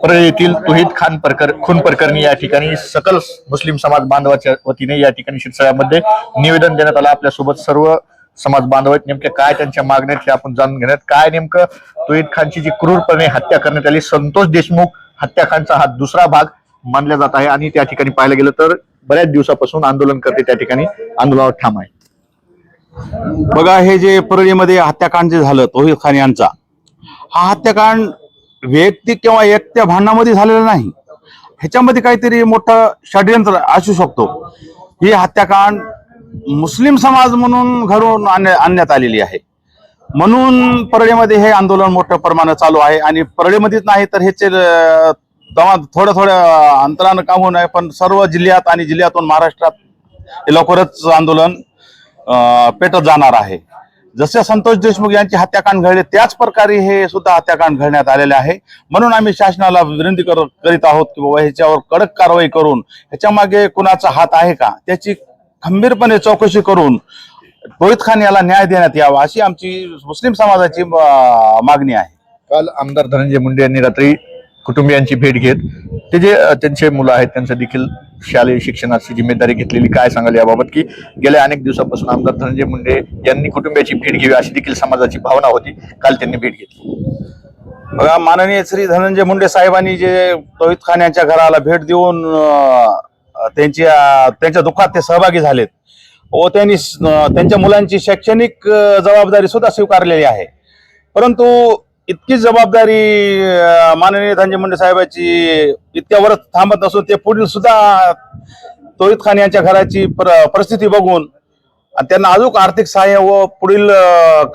परळी येथील तौहीद खान खून प्रकरणी या ठिकाणी सकल मुस्लिम समाज बांधवाच्या वतीने या ठिकाणी शिरसाळ्यामध्ये निवेदन देण्यात आलं। आपल्यासोबत सर्व समाज बांधव आहेत। नेमक्या काय त्यांच्या मागण्या आहेत हे आपण जाणून घेण्यात, काय नेमकं तौहीद खानची जी क्रूरपणे हत्या करण्यात आली, संतोष देशमुख हत्याकांडचा हा दुसरा भाग मानला जात आहे आणि त्या ठिकाणी पाहायला गेलं तर बऱ्याच दिवसापासून आंदोलनकर्ते त्या ठिकाणी आंदोलनावर ठाम आहे। बघा, हे जे परळीमध्ये हत्याकांड जे झालं तौहीद खान यांचा, हा हत्याकांड वैयक्तिक किंवा एकट्या भांडणामध्ये झालेला नाही, ह्याच्यामध्ये काहीतरी मोठं षड्यंत्र असू शकतो। ही हत्याकांड मुस्लिम समाज म्हणून घडवून आणण्यात आलेली आहे, म्हणून परळीमध्ये हे आंदोलन मोठ्या प्रमाणात चालू आहे। आणि परळीमध्येच नाही तर ह्याचे थोड्या अंतरानं काम होऊ नये, पण सर्व जिल्ह्यात आणि जिल्ह्यातून महाराष्ट्रात लवकरच आंदोलन पेटत जाणार आहे। जसे संतोष देशमुख यांची हत्याकांड घडले त्याच प्रकारे हे सुद्धा हत्याकांड घडण्यात आलेले आहे। म्हणून आम्ही शासनाला विनंती करीत आहोत की बाबा ह्याच्यावर कडक कारवाई करून ह्याच्या मागे कुणाचा हात आहे का त्याची खंबीरपणे चौकशी करून तौहीद खान याला न्याय देण्यात यावा, अशी आमची मुस्लिम समाजाची मागणी आहे। काल आमदार धनंजय मुंडे यांनी रात्री कुटुंबियांची भेट घेत ते जे त्यांचे मुलं आहेत त्यांचं देखील शालेय शिक्षणाची जिम्मेदारी घेतलेली, काय सांगाल याबाबत की गेल्या अनेक दिवसापासून आमदार धनंजय मुंडे यांनी कुटुंबियाची भेट घ्यावी अशी देखील समाजाची भावना होती, काल त्यांनी भेट घेतली। बघा, माननीय श्री धनंजय मुंडे साहेबांनी जे तौहीद खान यांच्या घराला भेट देऊन त्यांच्या दुःखात ते सहभागी झालेत व त्यांनी त्यांच्या मुलांची शैक्षणिक जबाबदारी सुद्धा स्वीकारलेली आहे। परंतु इतकी जबाबदारी माननीय धनंजय मुंडे साहेबांची इतक्यावरच थांबत नसून ते पुढील सुद्धा तौहीद खान यांच्या घराची परिस्थिती बघून त्यांना अजून आर्थिक सहाय्य व पुढील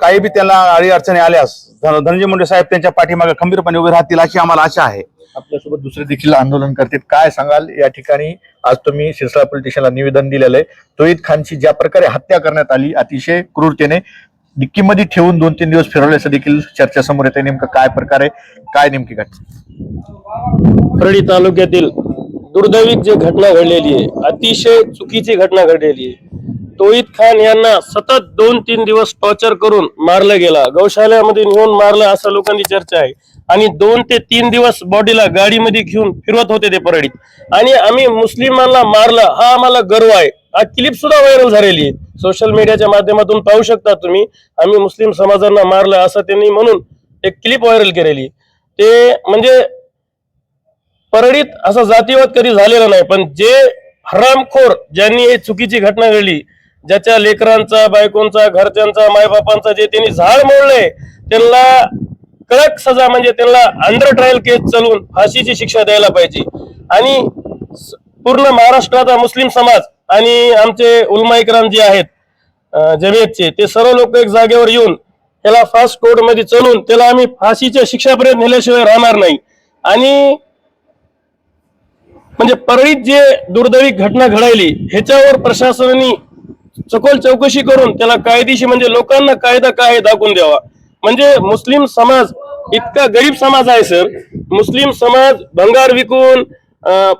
काही बी त्यांना अडी अडचणी आल्यास धनंजय मुंडे साहेब त्यांच्या पाठीमागे खंबीरपणे उभे राहतील अशी आम्हाला आशा आहे। आपल्यासोबत दुसरे देखील आंदोलन करतात, काय सांगाल या ठिकाणी? आज तुम्ही शिरसाळा पोलीस स्टेशनला निवेदन दिलेलं आहे, तौहीद खानची ज्या प्रकारे हत्या करण्यात आली अतिशय क्रूरतेने, डिक्कीमध्ये ठेवून 2-3 दिवस फिरवल्याचं देखील चर्चा समोर येते, नेमकं काय प्रकारे काय नेमकी घटना? परळी तालुक्यातील दुर्दैविक जी घटना घडलेली आहे, अतिशय चुकीची घटना घडलेली आहे। तौहीद खान यांना सतत 2-3 दिवस टॉर्चर करून मारलं गेला, गौशाल्यामध्ये नेऊन मारलं असं लोकांची चर्चा आहे। आणि 2 ते 3 दिवस बॉडीला गाडीमध्ये घेऊन फिरवत होते ते परळीत, आणि आम्ही मुस्लिमांना मारलं हा आम्हाला गर्व आहे। हा क्लिप सुद्धा व्हायरल झालेली आहे, सोशल मीडियाच्या माध्यमातून पाहू शकता तुम्ही। आम्ही मुस्लिम समाजांना मारलं असं त्यांनी म्हणून एक क्लिप व्हायरल केलेली। ते म्हणजे परळीत असा जातीवाद कधी झालेला नाही, पण जे हरामखोर ज्यांनी ही चुकीची घटना घडली, ज्याच्या लेकरांचा, बायकोंचा, घरच्यांचा, मायबापांचा जे त्यांनी झाड मोडलंय, त्यांना कडक सजा म्हणजे त्यांना अंडर ट्रायल केस चालवून फाशीची शिक्षा द्यायला पाहिजे। आणि पूर्ण महाराष्ट्राचा मुस्लिम समाज आणि आमचे उलमा इकराम जे आहेत जमियतचे, ते सर्व लोक एक जागेवर येऊन त्याला फास्ट कोर्ट मध्ये चालून त्याला आम्ही फाशीच्या शिक्षापर्यंत नेल्याशिवाय राहणार नाही। आणि म्हणजे परळीत जे दुर्दैविक घटना घडायली ह्याच्यावर प्रशासनाने सखोल चौकशी करून त्याला कायदेशीर म्हणजे लोकांना कायदा काय दाखवून द्यावा। म्हणजे मुस्लिम समाज इतका गरीब समाज आहे सर, मुस्लिम समाज भंगार विकून,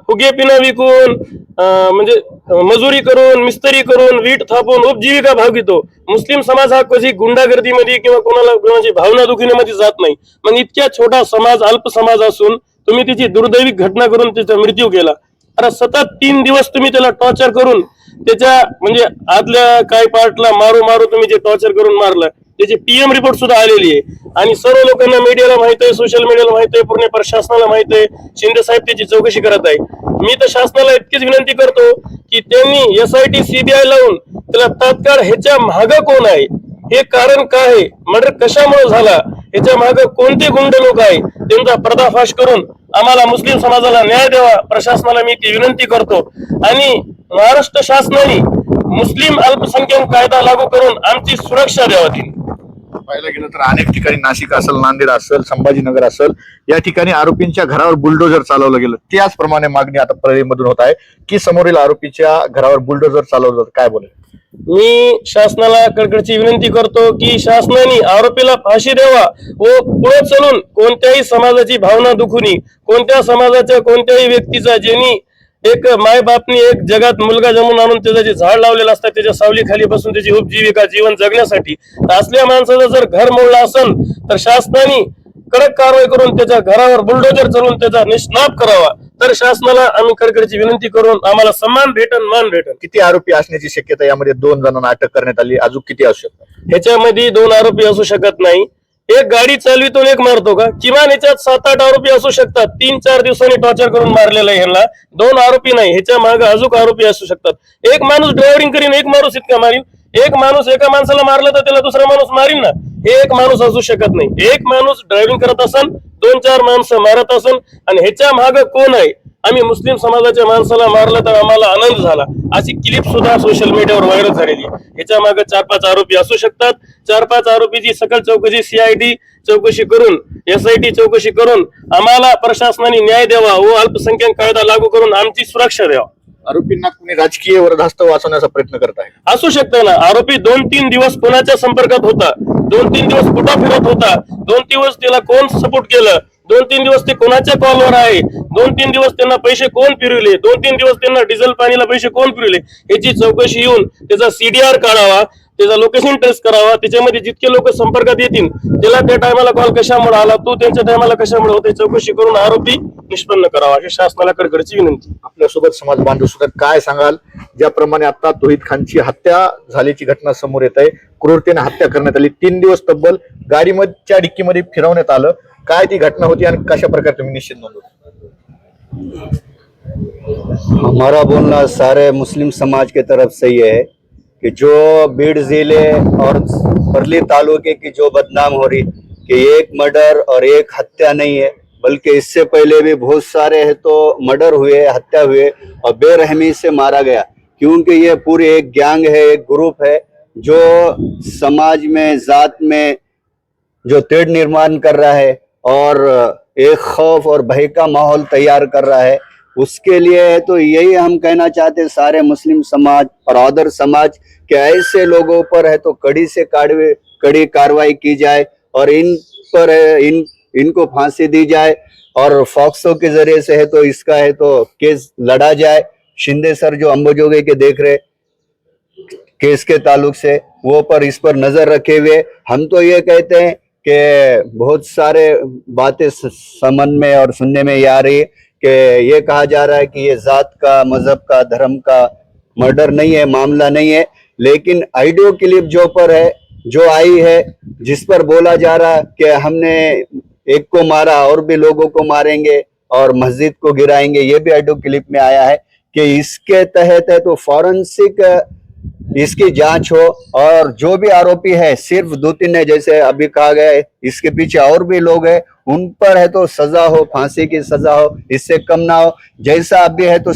फुगे पिणं विकून, म्हणजे मजुरी करून, मिस्त्री करून, वीट थापून उपजीविका भागवितो। मुस्लिम समाज हा कधी गुंडागर्दीमध्ये किंवा कोणाची भावना दुखीमध्ये जात नाही। मग इतक्या छोटा समाज, अल्प समाज असून तुम्ही त्याची दुर्दैविक घटना करून त्याचा मृत्यू केला। अरे सतत 3 दिवस तुम्ही त्याला टॉर्चर करून त्याच्या म्हणजे आतल्या काही पार्टला मारू तुम्ही जे टॉर्चर करून मारलं, त्याची PM रिपोर्ट सुद्धा आलेली आहे। आणि सर्व लोकांना, मीडियाला माहित आहे, सोशल मीडियाला माहित आहे, पूर्ण प्रशासनाला माहित आहे, शिंदे साहेब त्याची चौकशी करत आहे। मी तर शासनाला इतकीच विनंती करतो की त्यांनी SIT CBI लावून त्याला तात्काळ ह्याच्या मागं कोण आहे, हे कारण काय आहे, मर्डर कशामुळे झाला, ह्याच्या मागं कोणते गुंड लोक आहे, त्यांचा पर्दाफाश करून आम्हाला मुस्लिम समाजाला न्याय द्यावा, प्रशासनाला मी ती विनंती करतो। आणि महाराष्ट्र शासनाने मुस्लिम अल्पसंख्याक कायदा लागू करून आमची सुरक्षा द्यावी। पाहायला गेलं तर अनेक ठिकाणी नाशिक असेल, नांदेड असेल, संभाजीनगर असेल, या ठिकाणी आरोपींच्या घरावर बुलडोजर चालवलं गेलं, त्याचप्रमाणे मागणी आता परळीमधून होत आहे की समोरील आरोपीच्या घरावर बुलडोजर चालवलं जातं, काय बोलेल? मी शासनाला कडकडची विनंती करतो की शासनाने आरोपीला फाशी द्यावा व पुढे चालून कोणत्याही समाजाची भावना दुखुनी, कोणत्या समाजाच्या कोणत्याही व्यक्तीचा ज्यांनी एक माय बापनी एक जगात मुलगा जमून आणून त्याचं जे झाड लावलेलं असतं त्याच्या सावलीखाली बसून त्याची उपजीविका जीवन जगण्यासाठी, असल्या माणसाचं जर घर मोडलं असेल तर शासनाने कडक कारवाई करून त्याच्या घरावर बुलडोजर चालवून त्याचा निष्णाप करावा, तर शासनाला आम्ही कडकडीची विनंती करून आम्हाला सन्मान भेटन, मान भेटन. किती आरोपी असण्याची शक्यता यामध्ये? 2 जणांना अटक करण्यात आली, अजून किती असू शकतात? ह्याच्यामध्ये 2 आरोपी असू शकत नाही. एक गाडी चालवितो एक मारतो का? किमान ह्याच्यात 7-8 आरोपी असू शकतात. 3-4 दिवसांनी टॉर्चर करून मारलेला आहे ह्यांना. 2 आरोपी नाही, ह्याच्या मागे अजून आरोपी असू शकतात. एक माणूस ड्रायव्हिंग करीन, एक माणूस इतका मारीन. एक माणूस एका माणसाला मारलं तर त्याला दुसरा माणूस मारीन ना. एक माणूस असू शकत नाही. एक माणूस ड्रायव्हिंग करत असन, 2-4 माणसं मारत असन, आणि ह्याच्या मागे कोण आहे? आम्ही मुस्लिम समाजाच्या माणसाला मारलं तर आम्हाला आनंद झाला, अशी क्लिप सुद्धा सोशल मीडियावर व्हायरल झालेली. ह्याच्या मागे 4-5 आरोपी असू शकतात. 4-5 आरोपीची सकल चौकशी CID चौकशी करून, SIT चौकशी करून आम्हाला प्रशासनाने न्याय द्यावा व अल्पसंख्याक कायदा लागू करून आमची सुरक्षा द्यावा. आरोपींना कुणी राजकीय वरदहस्त वाचवण्याचा प्रयत्न करत आहे? असू शकतं ना. आरोपी 2-3 दिवस कोणाच्या संपर्कात होता, 2-3 दिवस कुठं फिरत होता, 2 दिवस त्याला कोण सपोर्ट केलं, 2-3 दिवस ते कोणाच्या कॉलवर आहे, 2-3 दिवस त्यांना पैसे कोण फिरवले, 2-3 दिवस त्यांना डिझेल पाणीला पैसे कोण फिरवले, याची चौकशी येऊन त्याचा CDR काढावा, त्याचा लोकेशन ट्रेस करावा. त्याच्यामध्ये जितके लोक संपर्कात येतील त्याला त्या टायमाला कॉल कशामुळे आला, तो त्यांच्या टायमाला कशामुळे होते, चौकशी करून आरोपी निष्पन्न करावा, अशी शासनाला कडकडीची विनंती. आपल्यासोबत समाज बांधव सुद्धा, काय सांगाल? ज्याप्रमाणे आता तौहीद खानची हत्या झाल्याची घटना समोर येत आहे, क्रूरतेने हत्या करण्यात आली, 3 दिवस तब्बल गाडीच्या डिक्कीमध्ये फिरवण्यात आलं, काय ती घटना होती आणि कशा प्रकारे तुम्ही निश्चित नोंदवता? हमारा बोलना सारे मुस्लिम समाज के तरफ से ये है कि जो बीड़ जिले और परली तालुके की जो बदनाम हो रही कि एक मर्डर और एक हत्या नहीं है, बल्कि इससे पहले भी बहुत सारे है तो मर्डर हुए, हत्या हुए और बेरहमी से मारा गया, क्योंकि ये पूरी एक गैंग है, एक ग्रुप है जो समाज में, जात में जो तेढ़ निर्माण कर रहा है और एक खौफ और भय का माहौल तैयार कर रहा है। उसके लिए तो यही हम कहना चाहते हैं सारे मुस्लिम समाज और अदर समाज के ऐसे लोगों पर है तो कड़ी से कड़ी कार्रवाई की जाए और इन पर इनको फांसी दी जाए और फॉक्सो के जरिए से है तो इसका है तो केस लड़ा जाए। शिंदे सर जो अंबोजोगे के देख रहे केस के ताल्लुक से, वो पर इस पर नजर रखे हुए हम तो ये कहते हैं कि बहुत सारे बातें समझ में और सुनने में ये आ रही है कि ये कहा जा रहा है कि ये जात का, मजहब का, धर्म का मर्डर नहीं है, मामला नहीं है, लेकिन ऑडियो क्लिप जो पर है, जो आई है, जिस पर बोला जा रहा है कि हमने एक को मारा और भी लोगों को मारेंगे और मस्जिद को गिराएंगे, ये भी ऑडियो क्लिप में आया है कि इसके तहत है तो फॉरेंसिक इसकी जांच हो और जो भी आरोपी है, सिर्फ 2-3 है जैसे अभी कहा गया है, इसके पीछे और भी लोग हैं, उन पर है तो सजा हो, फांसी की सजा हो, इससे कम ना हो। जैसा अभी है तो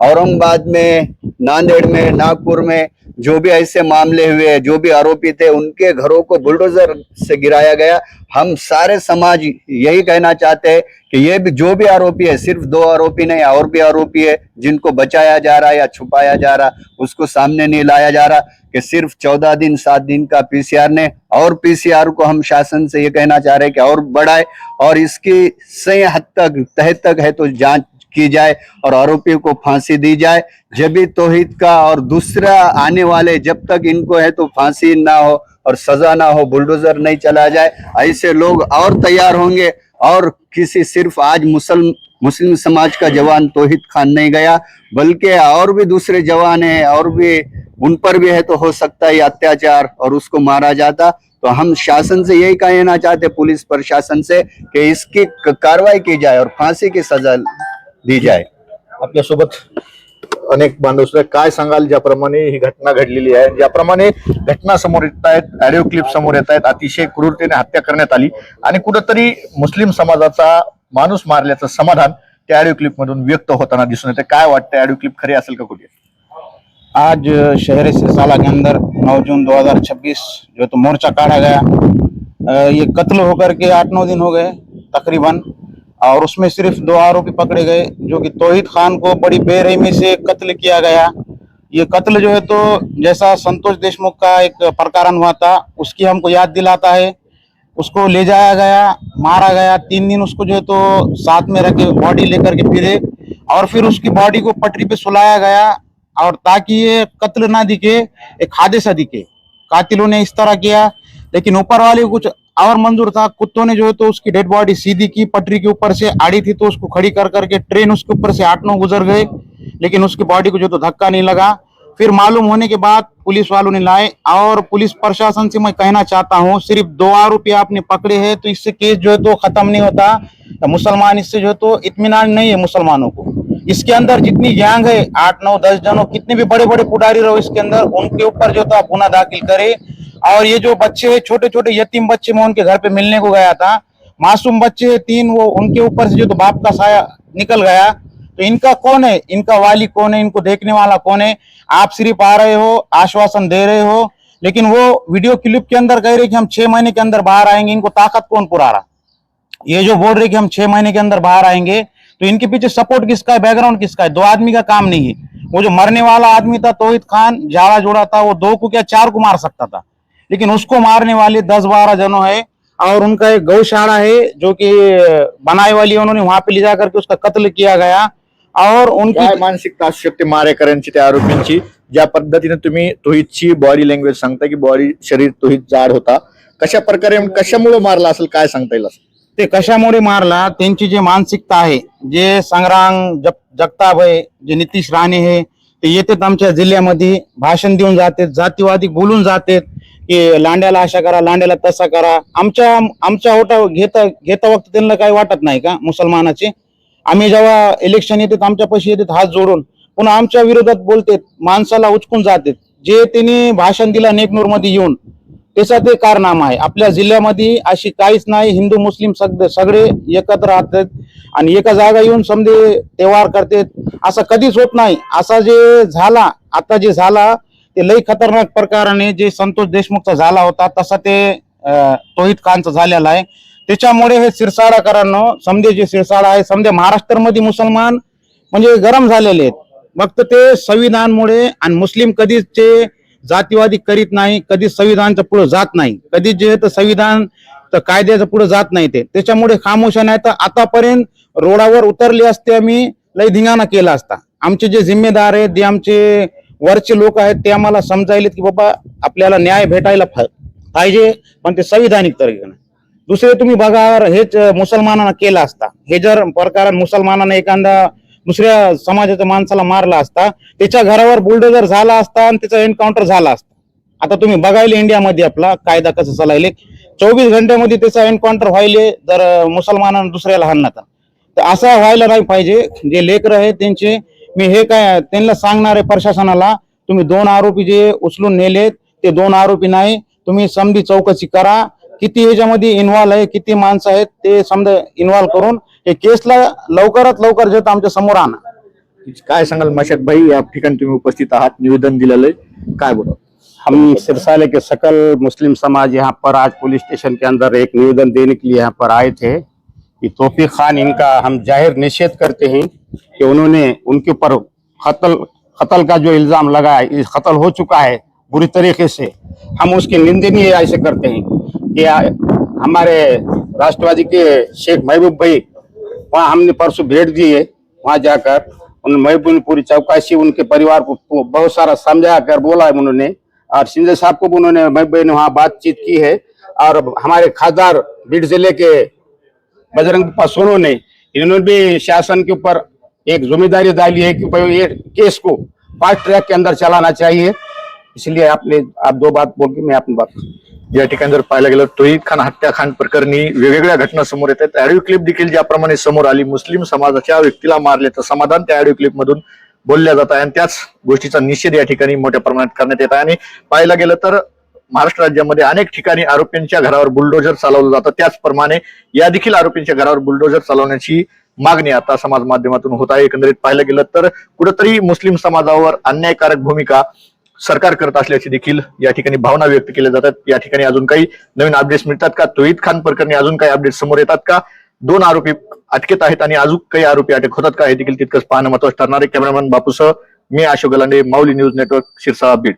औरंगाबाद में, नांदेड़ में, नागपुर में जो भी ऐसे मामले हुए, जो भी आरोपी थे, उनके घरों को बुलडोजर से गिराया गया। हम सारे समाज यही कहना चाहते हैं कि ये भी जो भी आरोपी है, सिर्फ 2 आरोपी नहीं, और भी आरोपी है जिनको बचाया जा रहा है या छुपाया जा रहा, उसको सामने नहीं लाया जा रहा, कि सिर्फ 14 दिन 7 दिन का PCR ने, और PCR को हम शासन से ये कहना चाह रहे हैं कि और बढ़ाए और इसकी सही हद तक, तह तक है तो जांच की जाए और आरोपी को फांसी दी जाए। जब भी तौहीद का और दूसरा आने वाले, जब तक इनको है तो फांसी ना हो और सजा ना हो, बुलडोजर नहीं चला जाए, ऐसे लोग और तैयार होंगे। और किसी सिर्फ आज मुस्लिम समाज का जवान तौहीद खान नहीं गया, बल्कि और भी दूसरे जवान हैं और भी उन पर भी है तो हो सकता है अत्याचार और उसको मारा जाता। तो हम शासन से यही कहना चाहते, पुलिस प्रशासन से, कि इसकी कार्रवाई की जाए और फांसी की सजा दी जाए। आपल्यासोबत अनेक बांधव सुद्धा, काय सांगाल? ज्याप्रमाणे ही घटना घडलेली आहे, ज्याप्रमाणे घटना समोर येत आहेत, ऑडिओ क्लिप समोर येत आहेत, अतिशय क्रूरतेने हत्या करण्यात आली आणि कुठंतरी मुस्लिम समाजाचा माणूस मारल्याचं समाधान त्या ऑडिओ क्लिप मधून व्यक्त होताना दिसून येते। काय वाटतं, ऑडिओ क्लिप खरी असेल का कुठे? आज शहर सिरसाला के अंदर 9 जून 2026 जो तो मोर्चा काढ़ा गया, ये कत्ल होकर के 8-9 दिन हो गए तकरीबन, और उसमें सिर्फ 2 आरोपी पकड़े गए, जो कि तौहीद खान को बड़ी बेरहमी से कत्ल किया गया। ये कत्ल जो है तो जैसा संतोष देशमुख का एक प्रकरण हुआ था, उसकी हमको याद दिलाता है। उसको ले जाया गया, मारा गया, 3 दिन उसको जो है तो साथ में रखे, बॉडी लेकर के फिरे, और फिर उसकी बॉडी को पटरी पे सुलाया गया, और ताकि ये कत्ल ना दिखे, एक हादसा दिखे। कातिलों ने इस तरह किया, लेकिन ऊपर वाले को कुछ और मंजूर था। कुत्तों ने जो है तो उसकी डेड बॉडी सीधी की, पटरी के ऊपर से आड़ी थी तो उसको खड़ी कर करके ट्रेन उसके ऊपर से 8-9 गुजर गए, लेकिन उसकी बॉडी को जो तो धक्का नहीं लगा। फिर मालूम होने के बाद पुलिस वालों ने लाए, और पुलिस प्रशासन से मैं कहना चाहता हूँ, सिर्फ 2 आरोपी आपने पकड़े हैं तो इससे केस जो है तो खत्म नहीं होता। मुसलमान इससे जो है तो इत्मीनान नहीं है मुसलमानों को। इसके अंदर जितनी गैंग है 8-9-10 जनों, कितने भी बड़े बड़े पुजारी रहो इसके अंदर, उनके ऊपर जो था गुना दाखिल करे। और ये जो बच्चे हैं, छोटे छोटे यतीम बच्चे, मैं उनके घर पे मिलने को गया था, मासूम बच्चे हैं 3, वो उनके ऊपर से जो तो बाप का साया निकल गया। तो इनका कौन है, इनका वाली कौन है, इनको देखने वाला कौन है? आप सिर्फ आ रहे हो, आश्वासन दे रहे हो, लेकिन वो वीडियो क्लिप के अंदर कह रहे कि हम 6 महीने के अंदर बाहर आएंगे। इनको ताकत कौन पुरा रहा? ये जो बोल रहे कि हम 6 महीने के अंदर बाहर आएंगे, तो इनके पीछे सपोर्ट किसका है, बैकग्राउंड किसका है? 2 आदमी का काम नहीं है। वो जो मरने वाला आदमी था तौहीद खान, झाड़ा जोड़ा था, वो 2 को क्या 4 को मार सकता था, लेकिन उसको मारने वाले 10-12 जनों है। और उनका एक गौशाला है जो कि बनाए वाली, उन्होंने वहां पे ले जाकर के उसका कत्ल किया गया। और उनकी काय मानसिकता असू शकते मारेकऱ्यांची, त्या आरोपींची? ज्या पद्धतीने तुम्ही तोहीदची बॉडी लँग्वेज सांगता की बॉडी शरीर तोहीद जाड होता, कशा प्रकारे कशामुळे मारला असेल, काय सांगता येईल? ते कशामुळे मारला, त्यांची जे मानसिकता आहे, जे संग्राम जगताप आहे, जे नितीश राणे हे, ते येतात आमच्या जिल्ह्यामध्ये, भाषण देऊन जातात, जातीवादी बोलून जातात की लांड्याला अशा करा, लांड्याला तसा करा। आमच्या ओटा घेता वक्त त्यांना काही वाटत नाही का मुसलमानाचे? आम्ही जेव्हा इलेक्शन येतात आमच्या पैसे येतात हात जोडून, पुन्हा आमच्या विरोधात बोलतात, माणसाला उचकून जातात। जे त्यांनी भाषण दिला नेकनूर मध्ये येऊन, त्याचा ते कारनामा आहे। आपल्या जिल्ह्यामध्ये अशी काहीच नाही, हिंदू मुस्लिम सगळे एकत्र राहतात आणि एका जागा येऊन समजे तेव्हार करतात, असं कधीच होत नाही। असा जे झाला, आता जे झाला ते लई खतरनाक प्रकाराने जे संतोष देशमुखचा झाला होता तसा ते तौहीद खानचा झालेला आहे। त्याच्यामुळे हे सिरसाडाकरांनो, समजे जे सिरसाडा आहे, समजे महाराष्ट्रामध्ये मुसलमान म्हणजे गरम झालेले आहेत, फक्त ते संविधानमुळे। आणि मुस्लिम कधीच ते जातीवादी करीत नाही, कधी संविधानच्या पुढे जात नाही, कधी जे तर संविधान तर कायद्याच्या पुढे जात नाही, ते त्याच्यामुळे खामोश नाही। तर आतापर्यंत रोडावर उतरले असते, आम्ही लई धिंगाणा केला असता। आमचे जे जिम्मेदार आहेत, जे आमचे वरचे लोक आहेत, ते आम्हाला समजायलेत की बाबा आपल्याला न्याय भेटायला पाहिजे, पण ते संविधानिक तरीकेने। दुसरे तुम्ही बघा, हेच मुसलमानांना केला असता, हे जर प्रकार मुसलमानांना एखादा दुसऱ्या समाजाच्या माणसाला मारला असता, त्याच्या घरावर बुलडोजर झाला असता आणि त्याचा एन्काउंटर झाला असता। आता तुम्ही बघायले इंडियामध्ये आपला कायदा कसं चालायले, 24 घंट्यामध्ये त्याचा एन्काउंटर व्हायले जर मुसलमानांना दुसऱ्याला हाणला तर असं व्हायला नाही पाहिजे। जे लेकर आहे त्यांचे, मी हे काय त्यांना सांगणार आहे प्रशासनाला, तुम्ही 2 आरोपी जे उचलून नेलेत ते 2 आरोपी नाही, तुम्ही समधी चौकशी करा, किती ह्याच्यामध्ये इन्व्हॉल्व आहे, किती माणसं आहेत ते समजा इन्व्हॉल्व करून हे केसला लवकरात लवकर जे आमच्या समोर आणा। काय सांगाल मशाद भाई, या ठिकाणी तुम्ही उपस्थित आहात, निवेदन दिलेलं आहे, काय बोला? हम सिरसाले के सकल मुस्लिम समाज यहाँ पर आज पुलिस स्टेशन के अंदर एक निवेदन देने के लिए यहाँ पर आए थे कि तौहीद खान, इनका हम जाहिर निषेध करते हैं कि उन्होंने उनके ऊपर कत्ल का जो इल्जाम लगा है, कत्ल हो चुका है बुरी तरीके से, हम उसकी निंदनीय ऐसे करते हैं कि हमारे राष्ट्रवादी के शेख महबूब भाई, वहाँ हमने परसों भेंट दी है, वहाँ जाकर उन महबूब ने पूरी चौकसी, उनके परिवार को बहुत सारा समझा कर बोला है उन्होंने, और शिंदे साहब को भी उन्होंने महबूब भाई ने वहाँ बातचीत की है। और हमारे खासदार बीड जिले के बजरंग सोनू ने, इन्होंने भी शासन के ऊपर एक जिम्मेदारी डाली है कि भाई ये केस को फास्ट ट्रैक के अंदर चलाना चाहिए। इसलिए आप 2 बात बोल के मैं अपनी बात। या ठिकाणी जर पाहायला गेलं, तौहीद खान हत्याकांड प्रकरणी वेगवेगळ्या घटना समोर येतात। ऑडिओ क्लिप देखील ज्याप्रमाणे समोर आली, मुस्लिम समाजाच्या व्यक्तीला मारल्याचं समाधान त्या ऑडिओ क्लिप मधून बोलल्या जात आहे आणि त्याच गोष्टीचा निषेध या ठिकाणी मोठ्या प्रमाणात करण्यात येत आहे। आणि पाहायला गेलं तर महाराष्ट्र राज्यामध्ये अनेक ठिकाणी आरोपींच्या घरावर बुलडोजर चालवलं जातं, त्याचप्रमाणे या देखील आरोपींच्या घरावर बुलडोजर चालवण्याची मागणी आता समाज माध्यमातून होत आहे। एकंदरीत पाहायला गेलं तर कुठेतरी मुस्लिम समाजावर अन्यायकारक भूमिका सरकार करत असल्याची देखील या ठिकाणी भावना व्यक्त केल्या जातात। या ठिकाणी अजून काही नवीन अपडेट्स मिळतात का? तौहीद खान प्रकरणी अजून काही अपडेट्स समोर येतात का? 2 आरोपी अटकेत आहेत आणि अजून काही आरोपी अटक होतात का? हे देखील तितकंच पाहणं महत्त्वाचं ठरणार आहे। कॅमेरामॅन बापूसह मी अशोक गलांडे, माऊली न्यूज नेटवर्क, शिरसाळा, बीड।